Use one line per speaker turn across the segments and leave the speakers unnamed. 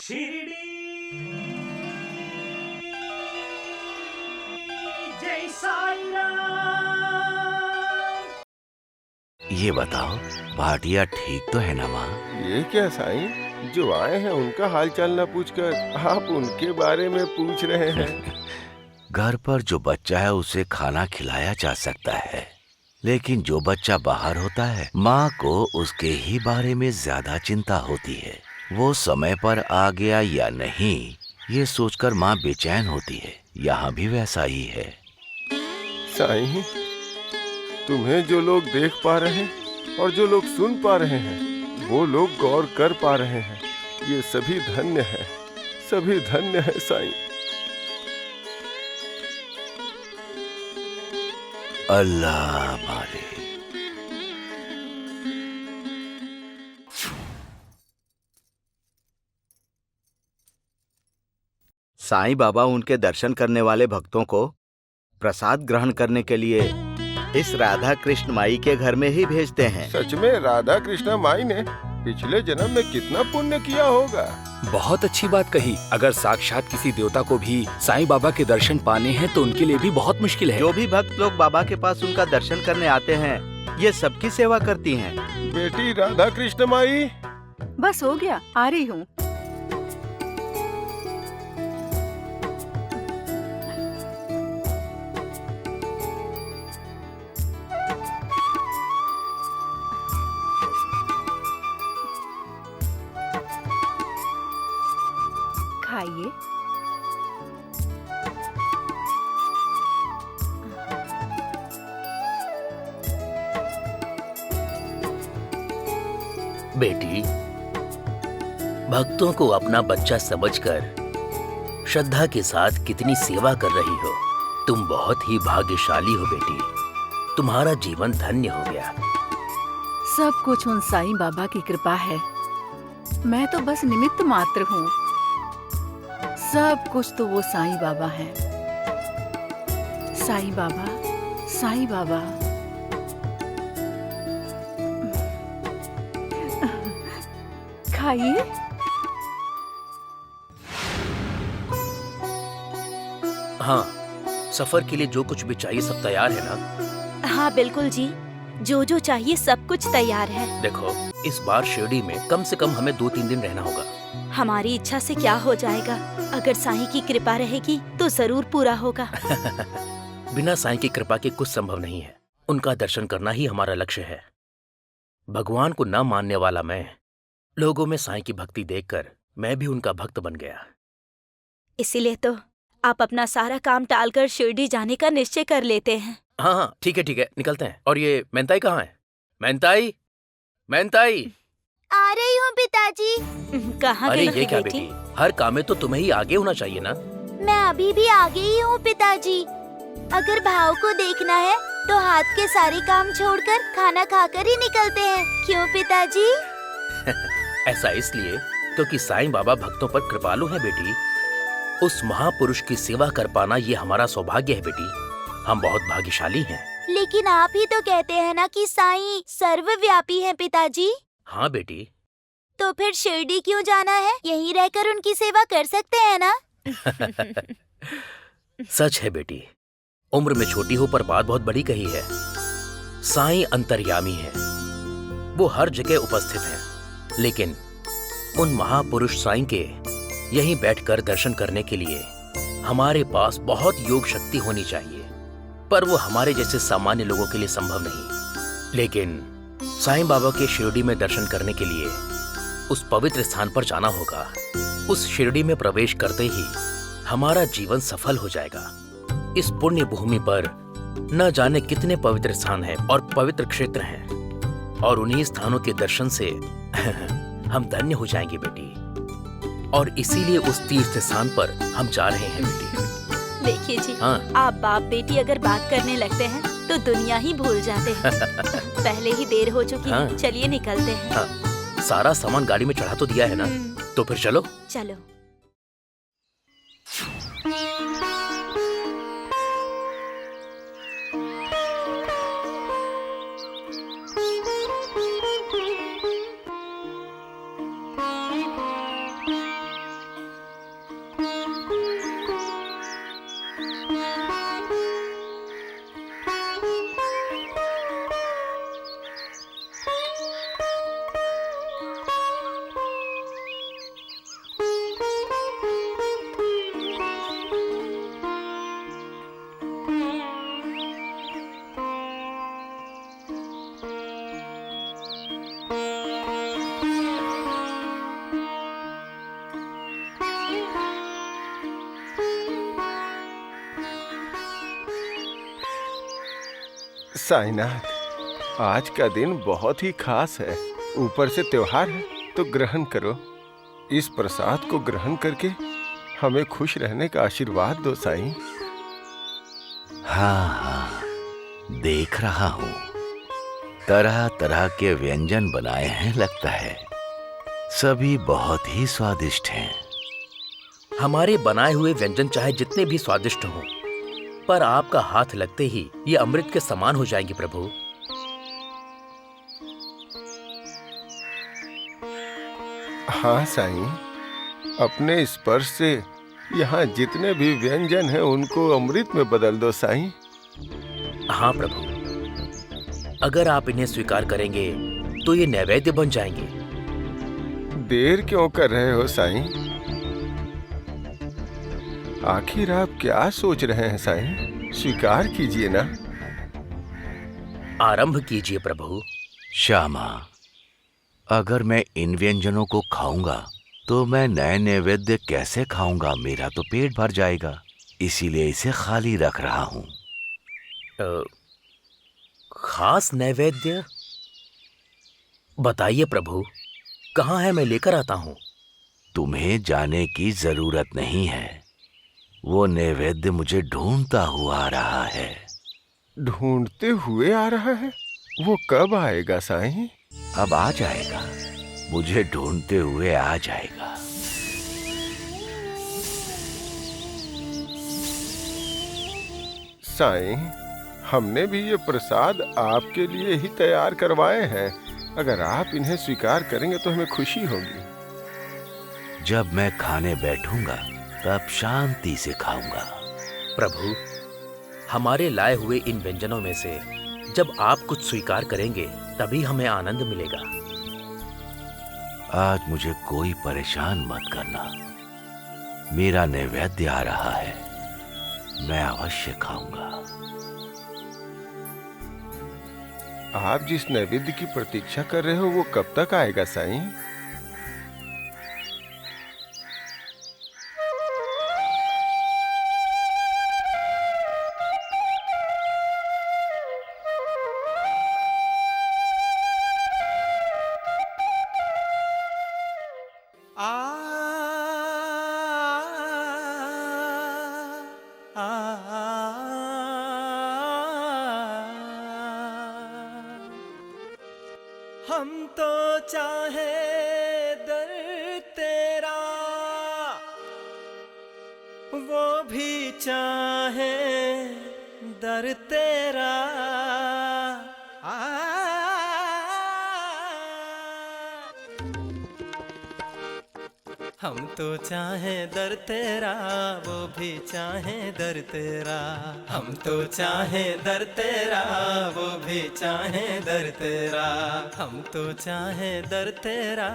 शिरडी जय साईं राम।
ये बताओ, भाटिया ठीक तो है ना माँ?
ये क्या साईं, जो आए हैं उनका हालचाल न पूछकर आप उनके बारे में पूछ रहे हैं?
घर पर जो बच्चा है उसे खाना खिलाया जा सकता है, लेकिन जो बच्चा बाहर होता है माँ को उसके ही बारे में ज्यादा चिंता होती है। वो समय पर आ गया या नहीं, ये सोचकर माँ बेचैन होती है। यहाँ भी वैसा ही है।
साईं, तुम्हें जो लोग देख पा रहे हैं और जो लोग सुन पा रहे हैं, वो लोग गौर कर पा रहे हैं। ये सभी धन्य है, सभी धन्य है साईं।
अल्लाह मालिक।
साईं बाबा उनके दर्शन करने वाले भक्तों को प्रसाद ग्रहण करने के लिए इस राधा कृष्ण माई के घर में ही भेजते हैं।
सच में राधा कृष्ण माई ने पिछले जन्म में कितना पुण्य किया होगा।
बहुत अच्छी बात कही। अगर साक्षात किसी देवता को भी साईं बाबा के दर्शन पाने हैं तो उनके लिए भी बहुत मुश्किल है।
जो भी भक्त लोग बाबा के पास उनका दर्शन करने आते हैं, ये सबकी सेवा करती हैं।
बेटी राधा कृष्ण माई,
बस हो गया, आ रही हूँ। खाइए।
बेटी, भक्तों को अपना बच्चा समझकर श्रद्धा के साथ कितनी सेवा कर रही हो। तुम बहुत ही भाग्यशाली हो बेटी। तुम्हारा जीवन धन्य हो गया।
सब कुछ उन साईं बाबा की कृपा है। मैं तो बस निमित्त मात्र हूँ। सब कुछ तो वो साईं बाबा हैं। साईं बाबा, साईं बाबा। खाइए।
हाँ, सफर के लिए जो कुछ भी चाहिए सब तैयार है ना?
हाँ बिल्कुल जी, जो जो चाहिए सब कुछ तैयार है।
देखो, इस बार शिरडी में कम से कम हमें 2-3 दिन रहना होगा।
हमारी इच्छा से क्या हो जाएगा? अगर साईं की कृपा रहेगी तो जरूर पूरा होगा।
बिना साईं की कृपा के कुछ संभव नहीं है। उनका दर्शन करना ही हमारा लक्ष्य है। भगवान को न मानने वाला मैं, लोगों में साईं की भक्ति देखकर मैं भी उनका भक्त बन गया।
इसीलिए तो आप अपना सारा काम टालकर शिरडी जाने का निश्चय कर लेते हैं।
हाँ हाँ, ठीक है निकलते हैं। और ये मेहंताई कहाँ है? मेहंताई, मेहंताई।
आ रही हूँ पिताजी। कहाँ
अरे
गई
ये क्या
बेटी?
बेटी, हर काम में तो तुम्हें ही आगे होना चाहिए ना।
मैं अभी भी आगे ही हूँ पिताजी। अगर भाव को देखना है तो हाथ के सारे काम छोड़कर खाना खाकर ही निकलते हैं। क्यों पिताजी?
ऐसा इसलिए क्योंकि साईं बाबा भक्तों पर कृपालु हैं बेटी। उस महापुरुष की सेवा कर पाना ये हमारा सौभाग्य है बेटी। हम बहुत भाग्यशाली हैं।
लेकिन आप ही तो कहते हैं ना कि साईं सर्वव्यापी हैं पिताजी।
हाँ बेटी।
तो फिर शिरडी क्यों जाना है? यहीं रहकर उनकी सेवा कर सकते हैं ना?
सच है बेटी, उम्र में छोटी हो पर बात बहुत बड़ी कही है। साईं अंतर्यामी है, वो हर जगह उपस्थित हैं। लेकिन उन महापुरुष साईं के यहीं बैठकर दर्शन करने के लिए हमारे पास बहुत योग शक्ति होनी चाहिए, पर वो हमारे जैसे सामान्य लोगों के लिए संभव नहीं। लेकिन साईं बाबा के शिरडी में दर्शन करने के लिए उस पवित्र स्थान पर जाना होगा। उस शिरडी में प्रवेश करते ही हमारा जीवन सफल हो जाएगा। इस पुण्य भूमि पर न जाने कितने पवित्र स्थान हैं और पवित्र क्षेत्र हैं, और उन्हीं स्थानों के दर्शन से हम धन्य हो जाएंगे बेटी। और इसीलिए उस तीर्थ स्थान पर हम जा रहे हैं बेटी।
देखिए जी,
हाँ।
आप बाप बेटी अगर बात करने लगते हैं तो दुनिया ही भूल जाते हैं। पहले ही देर हो चुकी है।
हाँ।
चलिए निकलते हैं।
हाँ, सारा सामान गाड़ी में चढ़ा तो दिया है ना, तो फिर चलो।
चलो।
साईनाथ, आज का दिन बहुत ही खास है। ऊपर से त्योहार है, तो ग्रहण करो। इस प्रसाद को ग्रहण करके हमें खुश रहने का आशीर्वाद दो साईं।
हाँ हाँ, देख रहा हूँ। तरह तरह के व्यंजन बनाए हैं लगता है। सभी बहुत ही स्वादिष्ट हैं।
हमारे बनाए हुए व्यंजन चाहे जितने भी स्वादिष्ट हों, पर आपका हाथ लगते ही ये अमृत के समान हो जाएंगे प्रभु।
हाँ साईं, अपने स्पर्श से यहाँ जितने भी व्यंजन हैं उनको अमृत में बदल दो साईं।
हाँ प्रभु, अगर आप इन्हें स्वीकार करेंगे तो ये नैवेद्य बन जाएंगे।
देर क्यों कर रहे हो साईं? आखिर आप क्या सोच रहे हैं साईं? स्वीकार कीजिए ना।
आरंभ कीजिए प्रभु।
श्यामा, अगर मैं इन व्यंजनों को खाऊंगा तो मैं नए नैवेद्य कैसे खाऊंगा? मेरा तो पेट भर जाएगा। इसीलिए इसे खाली रख रहा हूँ।
खास नैवेद्य बताइए प्रभु, कहाँ है? मैं लेकर आता हूँ।
तुम्हें जाने की जरूरत नहीं है। वो नैवेद्य मुझे ढूंढता हुआ आ रहा है।
ढूंढते हुए आ रहा है? वो कब आएगा साईं?
अब आ जाएगा। मुझे ढूंढते हुए आ जाएगा।
साईं, हमने भी ये प्रसाद आपके लिए ही तैयार करवाए हैं। अगर आप इन्हें स्वीकार करेंगे तो हमें खुशी होगी।
जब मैं खाने बैठूंगा तब शांति से खाऊंगा।
प्रभु, हमारे लाए हुए इन व्यंजनों में से जब आप कुछ स्वीकार करेंगे तभी हमें आनंद मिलेगा।
आज मुझे कोई परेशान मत करना। मेरा नैवेद्य आ रहा है, मैं अवश्य खाऊंगा।
आप जिस नैवेद्य की प्रतीक्षा कर रहे हो वो कब तक आएगा साईं?
हम तो चाहे दर तेरा, वो भी चाहे दर तेरा। हम तो चाहे दर तेरा, वो भी चाहे दर तेरा। हम तो चाहे दर तेरा, वो भी चाहे दर तेरा। हम तो चाहे दर तेरा,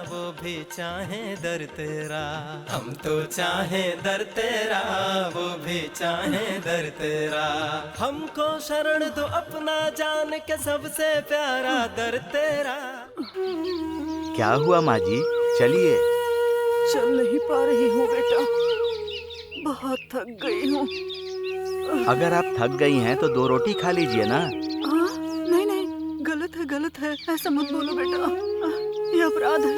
वो भी चाहे दर तेरा। हम तो चाहे दर तेरा, वो भी चाहे दर तेरा। हमको शरण दो अपना, जान के सबसे प्यारा दर तेरा।
क्या हुआ माँ जी? चलिए।
चल नहीं पा रही हूँ बेटा, बहुत थक गई हूँ।
अगर आप थक गई हैं तो 2 रोटी खा लीजिए ना।
नहीं नहीं, गलत है, ऐसा मत बोलो बेटा। ये अपराध है।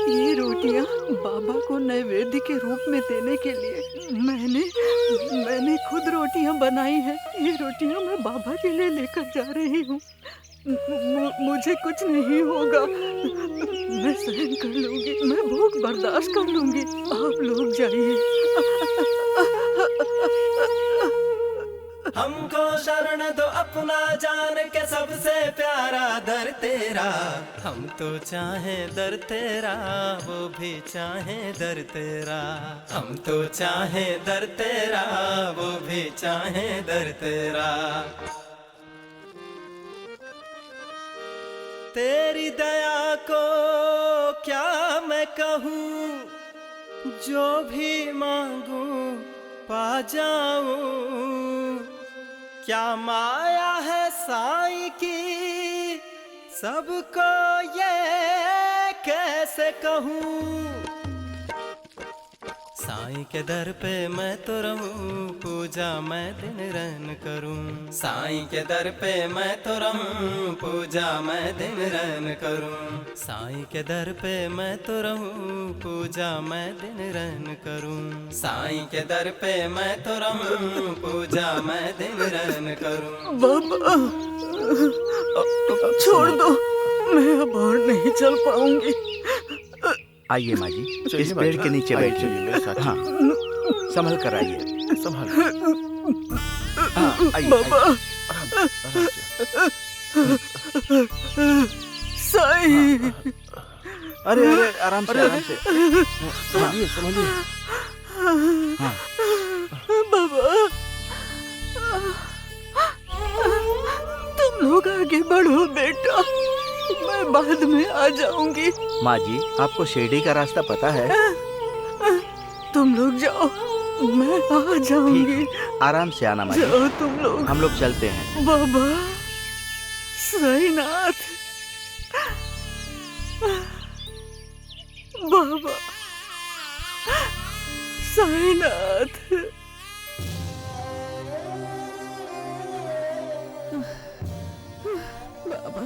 ये रोटियाँ बाबा को नैवेद्य के रूप में देने के लिए मैंने खुद रोटियाँ बनाई हैं। ये रोटियाँ मैं बाबा के लिए लेकर जा रही हूँ। मुझे कुछ नहीं होगा, मैं सहन कर लूंगी, मैं भूख बर्दाश्त कर लूंगी। आप लोग जाइए।
हमको शरण दो अपना, जान के सबसे प्यारा दर तेरा। हम तो चाहे दर तेरा, वो भी चाहे दर तेरा। हम तो चाहे दर तेरा, वो भी चाहे दर तेरा। तेरी दया को क्या मैं कहूँ, जो भी मांगू पा जाऊं। क्या माया है साईं की, सबको ये कैसे कहूँ। साईं के दर पे मैं तो रहूं, पूजा मैं दिन रैन करूं। साईं के दर पे मैं तो रहूं, पूजा मैं दिन रैन करूं। साईं के दर पे मैं तो रहूं, पूजा मैं दिन रैन करूं। साईं के दर पे मैं तो रहूं, पूजा मैं दिन रैन करूं।
बाबा छोड़ दो, मैं अब और नहीं चल पाऊंगी।
आइए माँ जी,
चलिए
इस
माँ
पेड़
जी,
के नीचे
आइए,
बैठिए।
चलिए मेरे साथ
हाँ, संभल कर आइए।
संभाल।
हाँ, आइए,
बाबा
आराम से।
साईं,
अरे अरे आराम से, आराम से।
संभालिए संभालिए।
हाँ,
बाबा तुम लोग आगे बढ़ो बेटा, मैं बाद में आ जाऊंगी।
माँ जी, आपको शिरडी का रास्ता पता है?
तुम लोग जाओ, मैं आ जाऊंगी।
आराम से आना माँ जी,
जाओ तुम लोग।
हम लोग चलते हैं।
बाबा साईनाथ, बाबा साईनाथ। बाबा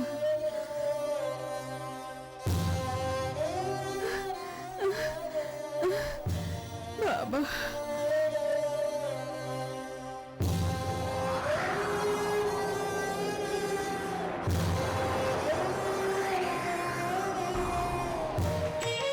बाबा